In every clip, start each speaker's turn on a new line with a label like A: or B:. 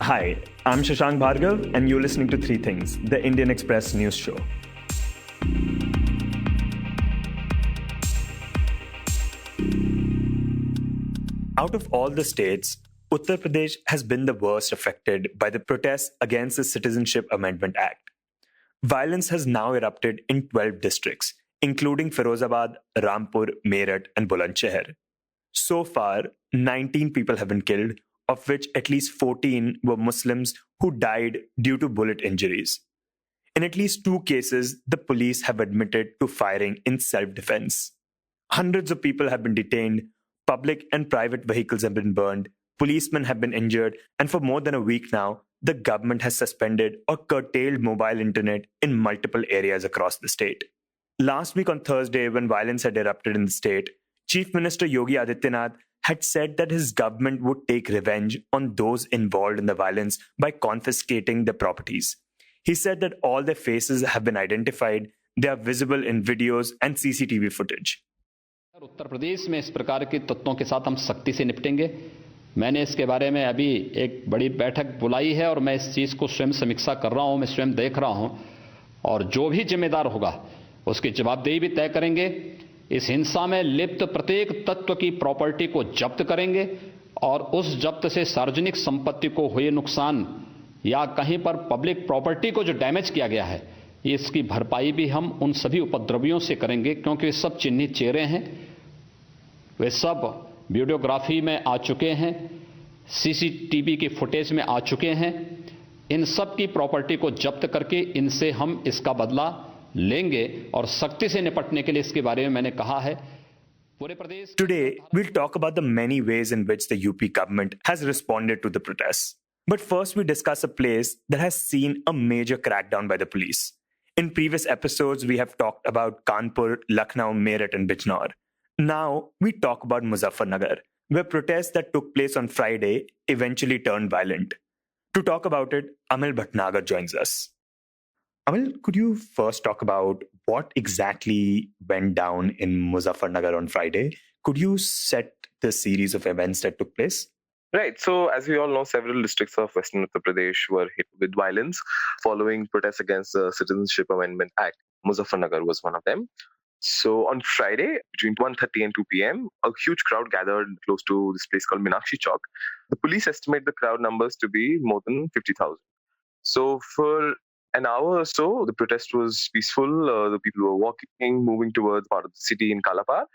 A: Hi, I'm Shashank Bhargav, and you're listening to Three Things, the Indian Express news show. Out of all the states, Uttar Pradesh has been the worst affected by the protests against the Citizenship Amendment Act. Violence has now erupted in 12 districts, including Firozabad, Rampur, Meerut, and Bulandshahr. So far, 19 people have been killed, of which at least 14 were Muslims who died due to bullet injuries. In at least 2 cases, the police have admitted to firing in self-defense. Hundreds of people have been detained, public and private vehicles have been burned, policemen have been injured, and for more than a week now, the government has suspended or curtailed mobile internet in multiple areas across the state. Last week on Thursday, when violence had erupted in the state, Chief Minister Yogi Adityanath had said that his government would take revenge on those involved in the violence by confiscating their properties. He said that all their faces have been identified, they are visible in videos and CCTV footage.
B: Uttar Pradesh में इस प्रकार के तत्वों के साथ हम सख्ती से निपटेंगे। मैंने इसके बारे में अभी एक बड़ी बैठक बुलाई है और मैं इस चीज़ को स्वयं समीक्षा कर रहा हूं, मैं स्वयं देख रहा हूं और जो भी जिम्मेदार होगा उसकी जवाबदेही भी तय करेंगे। इस हिंसा में लिप्त प्रत्येक तत्व की प्रॉपर्टी को जब्त करेंगे और उस जब्त से सार्वजनिक संपत्ति को हुए नुकसान या कहीं पर पब्लिक प्रॉपर्टी को जो डैमेज किया गया है, इसकी भरपाई भी हम उन सभी उपद्रवियों से करेंगे, क्योंकि वे सब चिन्हित चेहरे हैं, वे सब वीडियोग्राफी में आ चुके हैं, सीसीटीवी के फुटेज में आ चुके हैं। इन सब की प्रॉपर्टी को जब्त करके इनसे हम इसका बदला लेंगे और सख्ती से निपटने के लिए इसके बारे में मैंने कहा है।
A: Today, we'll talk about the many ways in which the UP government has responded to the protests. But first, we discuss a place that has seen a major crackdown by the police. In previous episodes, we have talked about Kanpur, Lucknow, Meerut, and Bijnor. Now, we talk about Muzaffarnagar, where protests that took place on Friday eventually turned violent. To talk about it, Amil Bhatnagar joins us. Amil, could you first talk about what exactly went down in Muzaffarnagar on Friday? Could you set the series of events that took place?
C: Right. So, as we all know, several districts of Western Uttar Pradesh were hit with violence following protests against the Citizenship Amendment Act. Muzaffarnagar was one of them. So, on Friday, between 1:30 and 2 p.m., a huge crowd gathered close to this place called Meenakshi Chowk. The police estimate the crowd numbers to be more than 50,000. So, for an hour or so, the protest was peaceful. The people were walking, moving towards part of the city in Kalapar.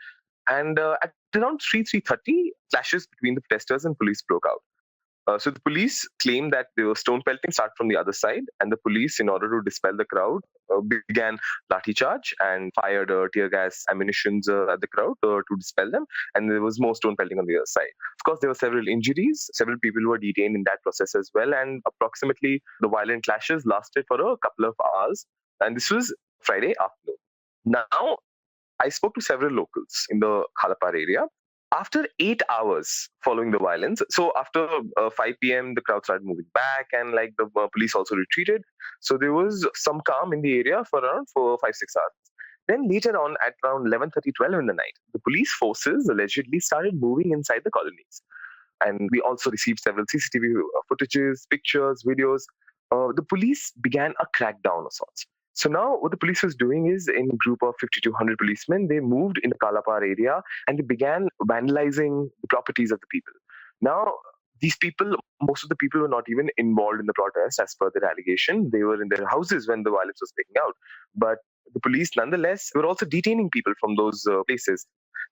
C: And at around 3:30, clashes between the protesters and police broke out. So the police claimed that they were stone pelting start from the other side, and the police, in order to dispel the crowd, began lathi charge and fired tear gas ammunitions at the crowd to dispel them. And there was more stone pelting on the other side. Of course, there were several injuries. Several people were detained in that process as well. And approximately the violent clashes lasted for a couple of hours. And this was Friday afternoon. Now, I spoke to several locals in the Khalapar area. After 8 hours following the violence, so after 5 p.m., the crowd started moving back and the police also retreated. So there was some calm in the area for around 4, 5, 6 hours. Then later on, at around 11:30, 12 in the night, the police forces allegedly started moving inside the colonies. And we also received several CCTV footages, pictures, videos. The police began a crackdown of sorts. So now what the police was doing is, in a group of 50 to 100 policemen, they moved in the Kalapar area and they began vandalizing the properties of the people. Now, these people, most of the people were not even involved in the protest as per their allegation. They were in their houses when the violence was breaking out. But the police, nonetheless, were also detaining people from those places.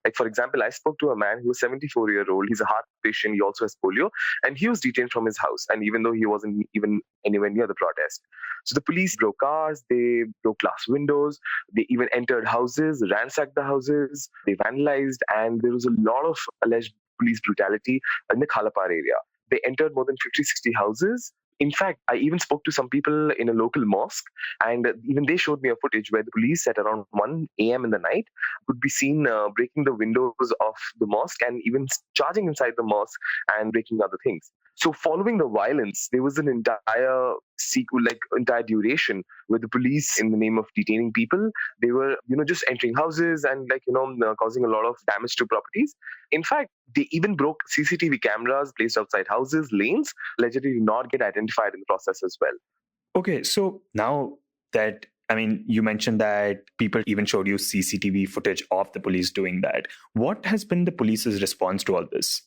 C: Like, for example, I spoke to a man who was 74-year-old. He's a heart patient. He also has polio. And he was detained from his house. And even though he wasn't even anywhere near the protest. So the police broke cars. They broke glass windows. They even entered houses, ransacked the houses. They vandalized. And there was a lot of alleged police brutality in the Khalapar area. They entered more than 50, 60 houses. In fact, I even spoke to some people in a local mosque, and even they showed me a footage where the police at around 1 a.m. in the night could be seen breaking the windows of the mosque and even charging inside the mosque and breaking other things. So following the violence, there was an entire entire duration, where the police, in the name of detaining people, they were just entering houses and causing a lot of damage to properties. In fact, they even broke CCTV cameras placed outside houses, lanes, allegedly did not get identified in the process as well.
A: Okay, so now that, I mean, you mentioned that people even showed you CCTV footage of the police doing that. What has been the police's response to all this?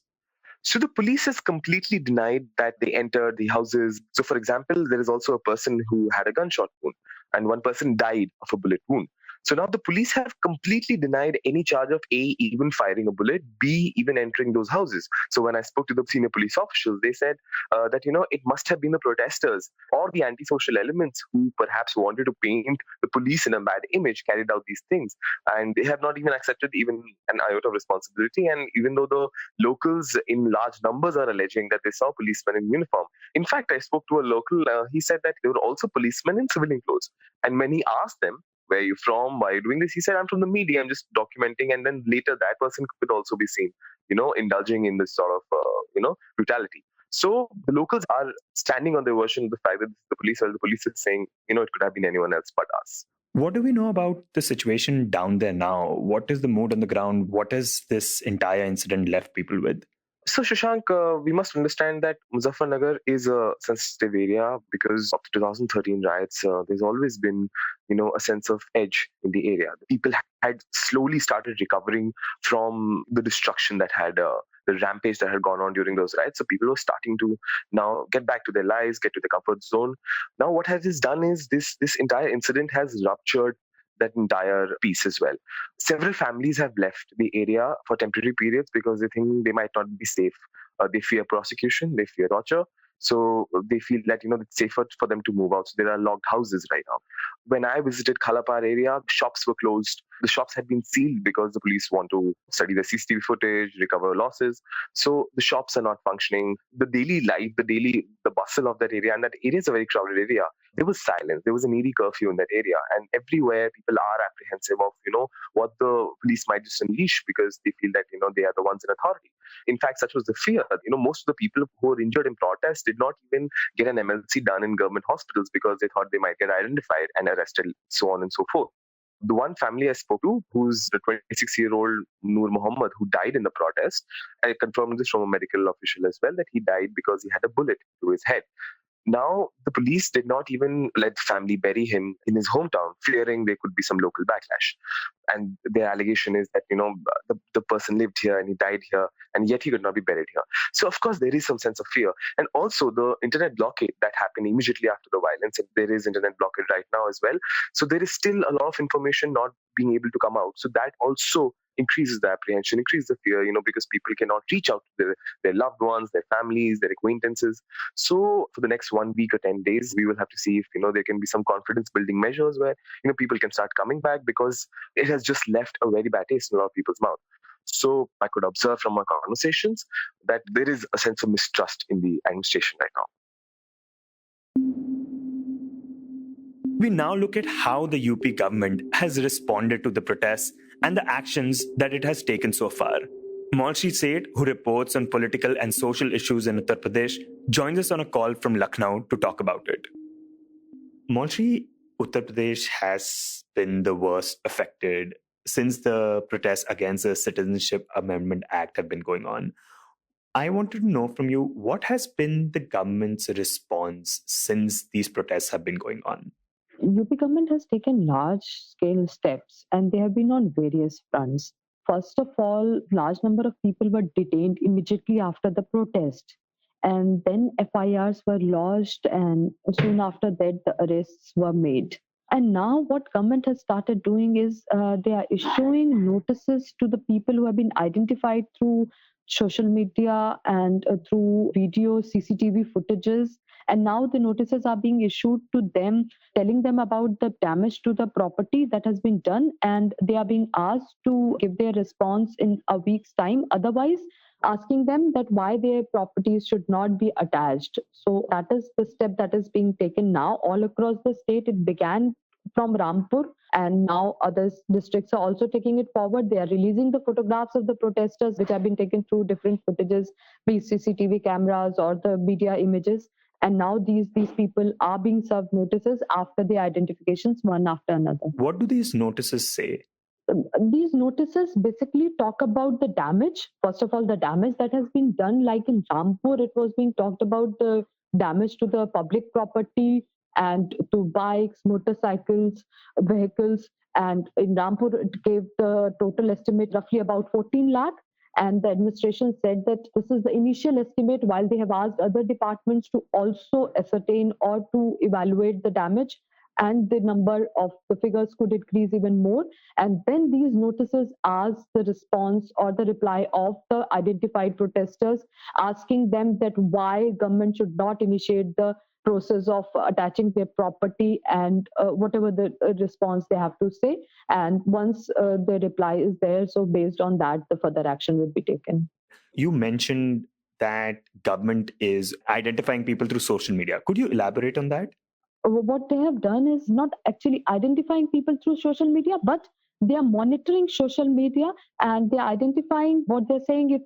C: So the police has completely denied that they entered the houses. So, for example, there is also a person who had a gunshot wound, and one person died of a bullet wound. So now the police have completely denied any charge of A, even firing a bullet, B, even entering those houses. So when I spoke to the senior police officials, they said that it must have been the protesters or the antisocial elements who perhaps wanted to paint the police in a bad image carried out these things, and they have not even accepted even an iota of responsibility. And even though the locals in large numbers are alleging that they saw policemen in uniform. In fact, I spoke to a local, he said that there were also policemen in civilian clothes. And when he asked them, where are you from? Why are you doing this? He said, I'm from the media, I'm just documenting. And then later that person could also be seen, indulging in this sort of, brutality. So the locals are standing on their version of the fact that this is the police, or the police is saying, it could have been anyone else but us.
A: What do we know about the situation down there now? What is the mood on the ground? What has this entire incident left people with?
C: So, Shashank, we must understand that Muzaffarnagar is a sensitive area because of the 2013 riots. There's always been, a sense of edge in the area. People had slowly started recovering from the destruction that had the rampage that had gone on during those riots. So people were starting to now get back to their lives, get to the comfort zone. Now, what has this done is this entire incident has ruptured that entire piece as well. Several families have left the area for temporary periods because they think they might not be safe. They fear prosecution, they fear torture. So they feel that it's safer for them to move out. So there are locked houses right now. When I visited Khalapar area, shops were closed. The shops had been sealed because the police want to study the CCTV footage, recover losses. So the shops are not functioning. The daily life, the bustle of that area, and that area is a very crowded area. There was silence. There was an eerie curfew in that area, and everywhere people are apprehensive of what the police might just unleash because they feel that they are the ones in authority. In fact, such was the fear. Most of the people who were injured in protest did not even get an MLC done in government hospitals because they thought they might get identified and arrested, so on and so forth. The one family I spoke to, who's the 26-year-old Noor Muhammad, who died in the protest, I confirmed this from a medical official as well, that he died because he had a bullet through his head. Now, the police did not even let the family bury him in his hometown, fearing there could be some local backlash. And their allegation is that, the person lived here and he died here, and yet he could not be buried here. So, of course, there is some sense of fear. And also the internet blockade that happened immediately after the violence, and there is internet blockade right now as well. So there is still a lot of information not being able to come out. So that also increases the apprehension, increases the fear, because people cannot reach out to their loved ones, their families, their acquaintances. So for the next 1 week or 10 days, we will have to see if, there can be some confidence building measures where, people can start coming back, because it has just left a very bad taste in a lot of people's mouth. So I could observe from our conversations that there is a sense of mistrust in the administration right now.
A: We now look at how the UP government has responded to the protests and the actions that it has taken so far. Maulshree Seth, who reports on political and social issues in Uttar Pradesh, joins us on a call from Lucknow to talk about it. Maulshree, Uttar Pradesh has been the worst affected since the protests against the Citizenship Amendment Act have been going on. I wanted to know from you, what has been the government's response since these protests have been going on?
D: UP government has taken large-scale steps, and they have been on various fronts. First of all, large number of people were detained immediately after the protest, and then FIRs were lodged, and soon after that, the arrests were made. And now, what government has started doing is they are issuing notices to the people who have been identified through social media and through video CCTV footages. And now the notices are being issued to them, telling them about the damage to the property that has been done, and they are being asked to give their response in a week's time. Otherwise, asking them that why their properties should not be attached. So that is the step that is being taken now all across the state. It began from Rampur, and now other districts are also taking it forward. They are releasing the photographs of the protesters, which have been taken through different footages, be it CCTV cameras or the media images. And now these people are being served notices after the identifications one after another.
A: What do these notices say?
D: These notices basically talk about the damage. First of all, the damage that has been done, like in Rampur, it was being talked about the damage to the public property and to bikes, motorcycles, vehicles. And in Rampur, it gave the total estimate roughly about 14 lakh. And the administration said that this is the initial estimate, while they have asked other departments to also ascertain or to evaluate the damage. And the number of the figures could increase even more. And then these notices ask the response or the reply of the identified protesters, asking them that why government should not initiate the process of attaching their property and whatever the response they have to say. And once the reply is there, so based on that, the further action would be taken.
A: You mentioned that government is identifying people through social media. Could you elaborate on that?
D: What they have done is not actually identifying people through social media, but they are monitoring social media and they're identifying what they're saying, if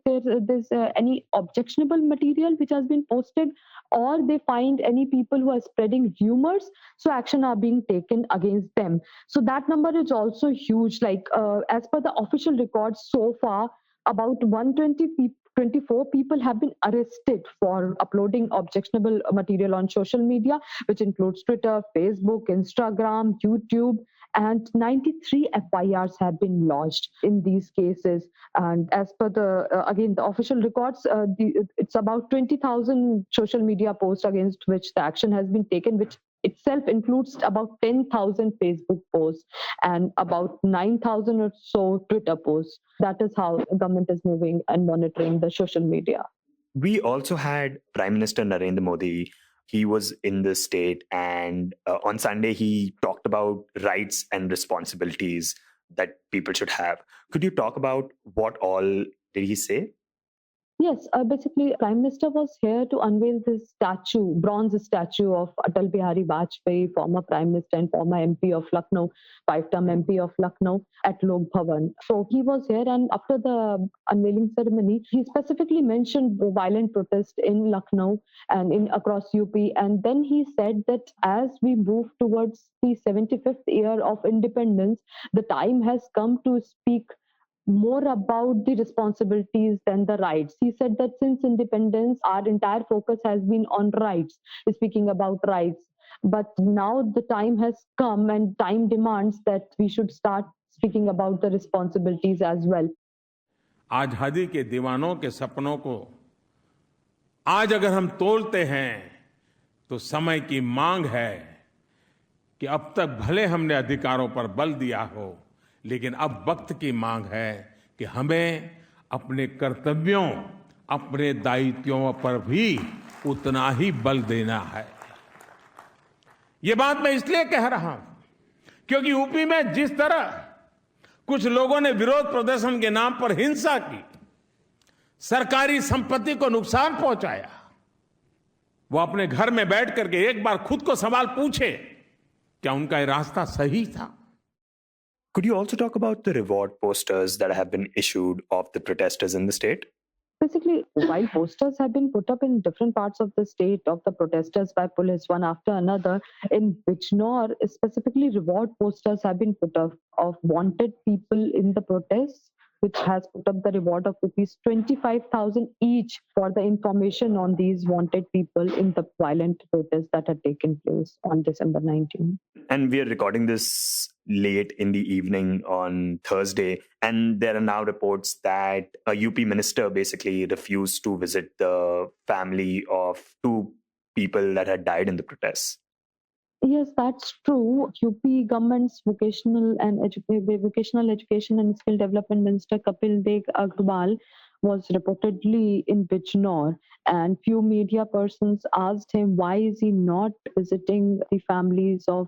D: there's any objectionable material which has been posted, or they find any people who are spreading rumors, so action are being taken against them. So that number is also huge. Like as per the official records so far, about 120 people 24 people have been arrested for uploading objectionable material on social media, which includes Twitter, Facebook, Instagram, YouTube, and 93 FIRs have been lodged in these cases. And as per the again the official records, it's about 20,000 social media posts against which the action has been taken, which itself includes about 10,000 Facebook posts and about 9,000 or so Twitter posts. That is how government is moving and monitoring the social media.
A: We also had Prime Minister Narendra Modi. He was in the state, and on Sunday, he talked about rights and responsibilities that people should have. Could you talk about what all did he say?
D: Yes, basically, Prime Minister was here to unveil this statue, bronze statue of Atal Bihari Vajpayee, former Prime Minister and former MP of Lucknow, five-term MP of Lucknow, at Lok Bhavan. So he was here, and after the unveiling ceremony, he specifically mentioned the violent protest in Lucknow and in across UP. And then he said that as we move towards the 75th year of independence, the time has come to speak more about the responsibilities than the rights. He said that since independence, our entire focus has been on rights, speaking about rights. But now the time has come and time demands that we should start speaking about the responsibilities as well.
E: आजादी के दीवानों के सपनों को आज अगर हम तोलते हैं तो समय की मांग है कि अब तक भले हमने अधिकारों पर बल दिया हो, लेकिन अब वक्त की मांग है कि हमें अपने कर्तव्यों, अपने दायित्वों पर भी उतना ही बल देना है। ये बात मैं इसलिए कह रहा हूं क्योंकि यूपी में जिस तरह कुछ लोगों ने विरोध प्रदर्शन के नाम पर हिंसा की, सरकारी संपत्ति को नुकसान पहुंचाया, वो अपने घर में बैठ करके एक बार खुद को सवाल पूछे, क्या उनका ये रास्ता सही था?
A: Could you also talk about the reward posters that have been issued of the protesters in the state?
D: Basically, while posters have been put up in different parts of the state of the protesters by police one after another, in Bijnor, specifically reward posters have been put up of wanted people in the protests, which has put up the reward of rupees 25,000 each for the information on these wanted people in the violent protests that had taken place on December 19.
A: And we are recording this late in the evening on Thursday, and there are now reports that a UP minister basically refused to visit the family of two people that had died in the protests.
D: Yes, that's true. UP government's vocational education and skill development minister Kapil Deg Agrawal was reportedly in Bijnor, and few media persons asked him why is he not visiting the families of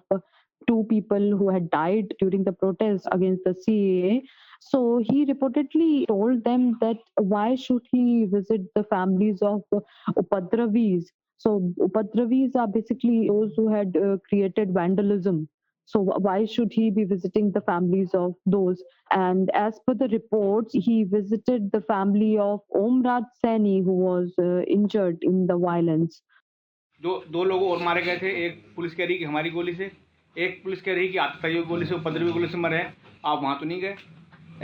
D: two people who had died during the protest against the CAA. So he reportedly told them that why should he visit the families of Upadravis. So Upadravis are basically those who had created vandalism. So why should he be visiting the families of those? And as per the reports, he visited the family of Omraj Saini, who was injured in the violence.
F: जो 2 लोग और मारे गए थे, एक police कह रही कि हमारी गोली से, एक पुलिस कह रही कि आतताइयों की गोली से, 15वीं गोली से मरे हैं, आप वहाँ तो नहीं गए।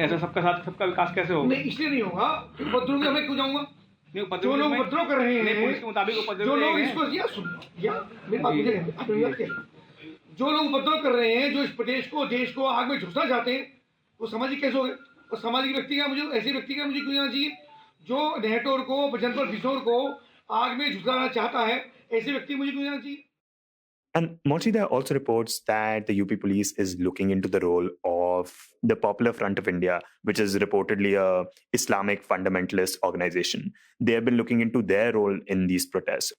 F: ऐसा सबका साथ सबका विकास कैसे होगा?
G: नहीं, इसलिए नहीं होगा, उपद्रव में मैं क्यों जाऊँगा?
F: नहीं,
G: जो लोग उपद्रव कर रहे हैं,
F: पुलिस के मुताबिक उपद्रव
G: जो लोग
F: हैं।
G: इसको मेरी बात मुझे जो लोग उपद्रव कर रहे हैं, जो इस प्रदेश को, देश को आग में झुकना चाहते हैं, वो सामाजिक कैसे हो गए? और सामाजिक व्यक्ति का मुझे, ऐसे व्यक्ति का मुझे क्यों जाना चाहिए जो नेहटोर को, जनपद किशोर को आग में झुकाना चाहता है? ऐसे व्यक्ति मुझे क्यों जाना चाहिए?
A: And Maulshree, there are also reports that the UP police is looking into the role of the Popular Front of India, which is reportedly a Islamic fundamentalist organization. They have been looking into their role in these protests.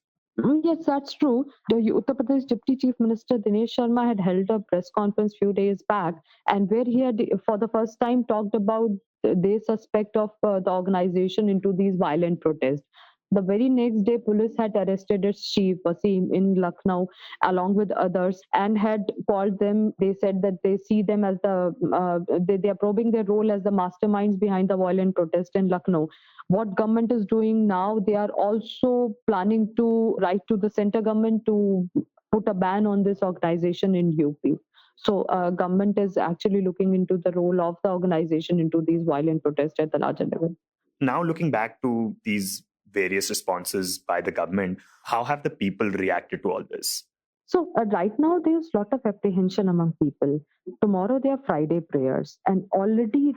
D: Yes, that's true. The Uttar Pradesh Deputy Chief Minister Dinesh Sharma had held a press conference few days back, and where he had, for the first time, talked about the suspect of the organization into these violent protests. The very next day, police had arrested its chief, Wasim, in Lucknow, along with others, and had called them. They said that they see them as they are probing their role as the masterminds behind the violent protest in Lucknow. What government is doing now, they are also planning to write to the center government to put a ban on this organization in UP. So government is actually looking into the role of the organization into these violent protests at the larger level.
A: Now, looking back to these various responses by the government, how have the people reacted to all this?
D: So right now there's a lot of apprehension among people. Tomorrow there are Friday prayers, and already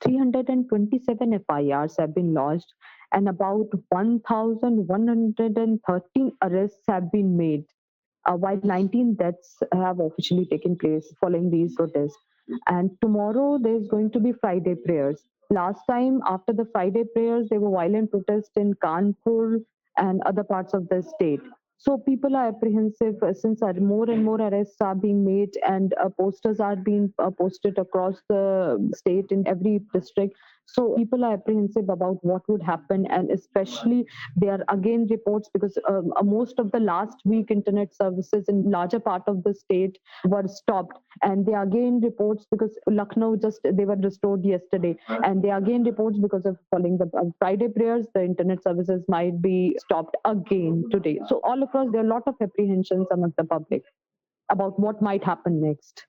D: 327 FIRs have been lodged, and about 1,113 arrests have been made, while 19 deaths have officially taken place following these protests. And tomorrow there's going to be Friday prayers. Last time, after the Friday prayers, there were violent protests in Kanpur and other parts of the state. So people are apprehensive since more and more arrests are being made, and posters are being posted across the state in every district. So people are apprehensive about what would happen, and especially there are again reports because most of the last week internet services in larger part of the state were stopped, and there are again reports because Lucknow they were restored yesterday, and there are again reports because of following the Friday prayers, the internet services might be stopped again today. So all across there are a lot of apprehensions among the public about what might happen next.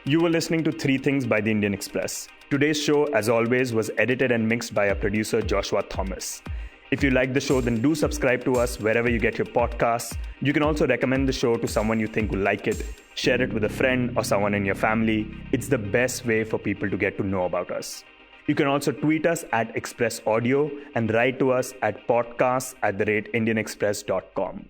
A: You were listening to Three Things by the Indian Express. Today's show, as always, was edited and mixed by our producer Joshua Thomas. If you like the show, then do subscribe to us wherever you get your podcasts. You can also recommend the show to someone you think will like it. Share it with a friend or someone in your family. It's the best way for people to get to know about us. You can also tweet us at Express Audio and write to us at podcasts@indianexpress.com.